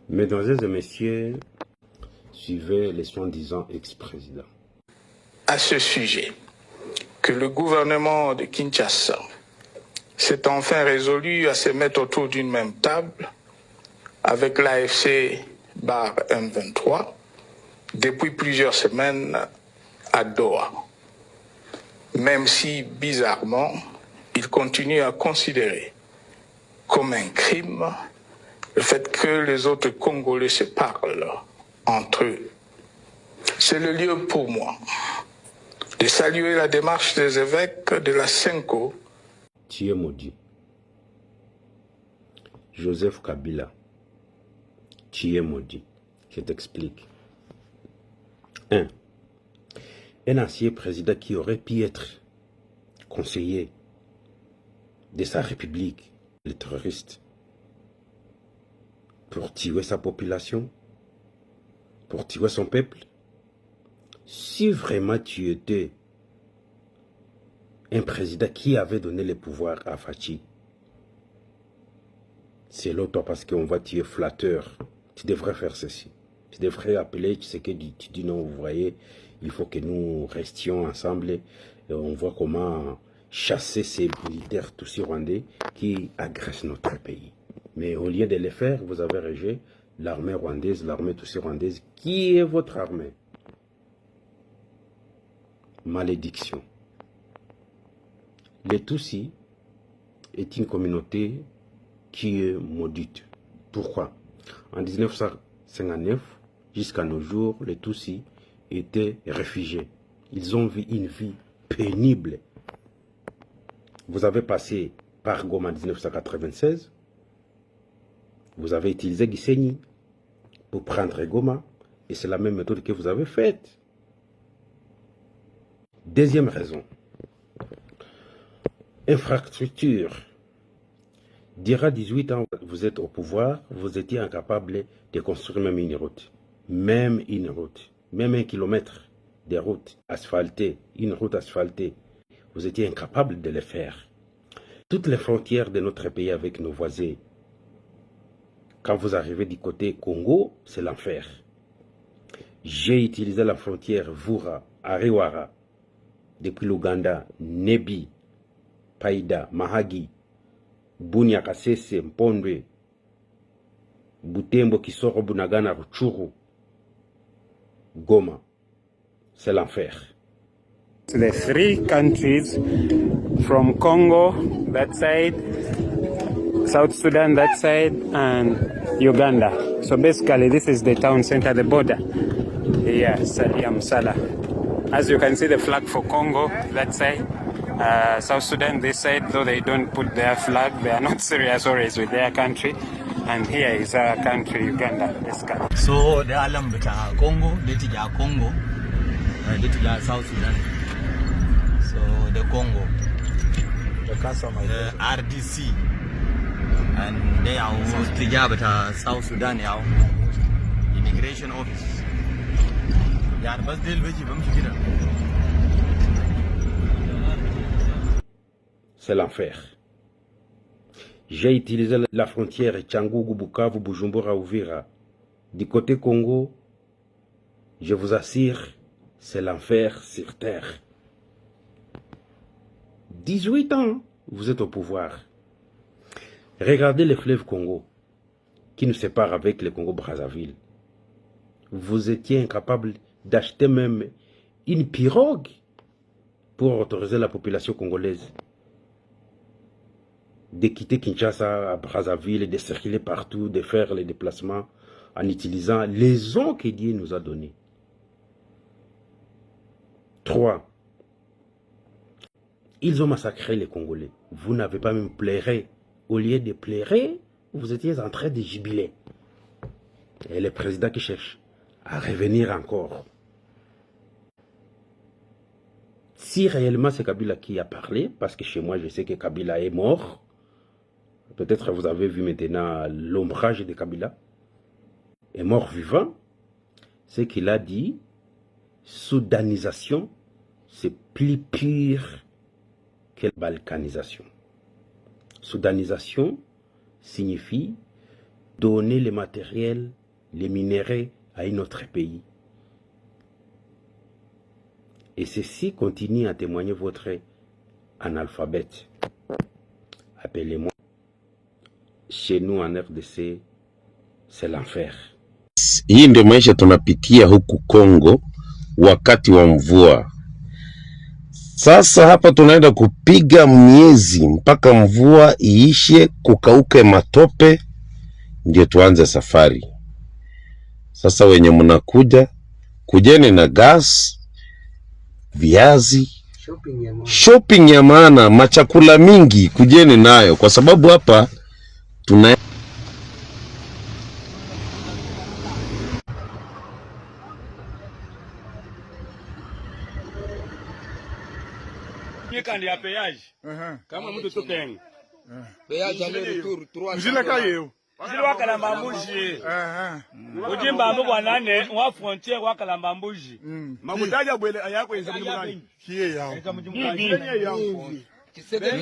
Mesdames et messieurs, suivez les soi-disant ex-présidents. À ce sujet, que le gouvernement de Kinshasa s'est enfin résolu à se mettre autour d'une même table avec l'AFC/M23 depuis plusieurs semaines à Doha. Même si, bizarrement, il continue à considérer comme un crime le fait que les autres Congolais se parlent entre eux. C'est le lieu pour moi de saluer la démarche des évêques de la Senko. Tu es maudit. Joseph Kabila, tu es maudit. Je t'explique. 1. Un ancien président qui aurait pu être conseiller de sa république, les terroristes, pour tuer sa population, pour tuer son peuple. Si vraiment tu étais un président qui avait donné le pouvoir à Fachi, c'est l'autre parce qu'on va tuer flatteur. Tu devrais faire ceci. Tu devrais appeler ce que tu dis non, vous voyez, il faut que nous restions ensemble et on voit comment chasser ces militaires tous rwandais qui agressent notre pays. Mais au lieu de le faire, vous avez rejeté l'armée rwandaise, l'armée tous rwandaise. Qui est votre armée? Malédiction. Les Tutsis est une communauté qui est maudite. Pourquoi? En 1959, jusqu'à nos jours, les Tutsis étaient réfugiés. Ils ont vu une vie pénible. Vous avez passé par Goma en 1996. Vous avez utilisé Gisenyi pour prendre Goma. Et c'est la même méthode que vous avez faite. Deuxième raison. Infrastructure. Dira 18 ans, vous êtes au pouvoir, vous étiez incapable de construire même une route. Même une route. Même 1 kilomètre de route asphaltée. Une route asphaltée. Vous étiez incapable de le faire. Toutes les frontières de notre pays avec nos voisins, quand vous arrivez du côté Congo, c'est l'enfer. J'ai utilisé la frontière Vura, Ariwara, depuis l'Ouganda, Nebi, Païda, Mahagi, Bunia, Kasese, Mpondwe, Butembo, Kisoro, Bunagana, Ruchuru, Goma. C'est l'enfer. The 3 countries from Congo, that side, South Sudan, that side, and Uganda. So basically, this is the town center, the border. Yes, Yamsala. As you can see, the flag for Congo, that side. South Sudan, this side, though they don't put their flag, they are not serious always with their country. And here is our country, Uganda. So the alam bita Congo, litija Congo, litija South Sudan. So the Congo, the RDC, and they are litija bita South Sudan now. Immigration office. Yeah, bas del veji bam shikira. C'est l'enfer. J'ai utilisé la frontière Tchangougou, Bukavu, Bujumbura, Uvira. Du côté Congo, je vous assure, c'est l'enfer sur terre. 18 ans, vous êtes au pouvoir. Regardez le fleuve Congo, qui nous sépare avec le Congo-Brazzaville. Vous étiez incapable d'acheter même une pirogue pour autoriser la population congolaise de quitter Kinshasa à Brazzaville, de circuler partout, de faire les déplacements en utilisant les eaux que Dieu nous a données. 3. Ils ont massacré les Congolais. Vous n'avez pas même pleuré. Au lieu de pleurer, vous étiez en train de jubiler. Et le président qui cherche à revenir encore. Si réellement c'est Kabila qui a parlé, parce que chez moi je sais que Kabila est mort, peut-être vous avez vu maintenant l'ombrage de Kabila, est mort vivant, c'est qu'il a dit, soudanisation, c'est plus pire que balkanisation. Soudanisation signifie donner les matériels, les minéraux à un autre pays. Et ceci continue à témoigner votre analphabète. Appelez-moi. Chez nous en RDC, c'est l'enfer. Hii ndio maisha tunapitia huku Kongo wakati wa mvua. Sasa hapa tunaenda kupiga miezi mpaka mvua iishe, kukauke matope, ndio tuanze safari. Sasa wenye mnakuja, kujeni na gas, viazi, shopping ya maana, machakula mingi, kujeni nayo kwa sababu hapa tuna kandi ya péage. Kama mtu tupenga. Péage aller retour 300. Jina kayo. Jina wakalamba mbuji. Ujimba mbo bwanane wa frontière wakalamba mbuji. Mamutaja bwele ayako yenza mjumani. Kiye yao. Kiye yao. Kisebe.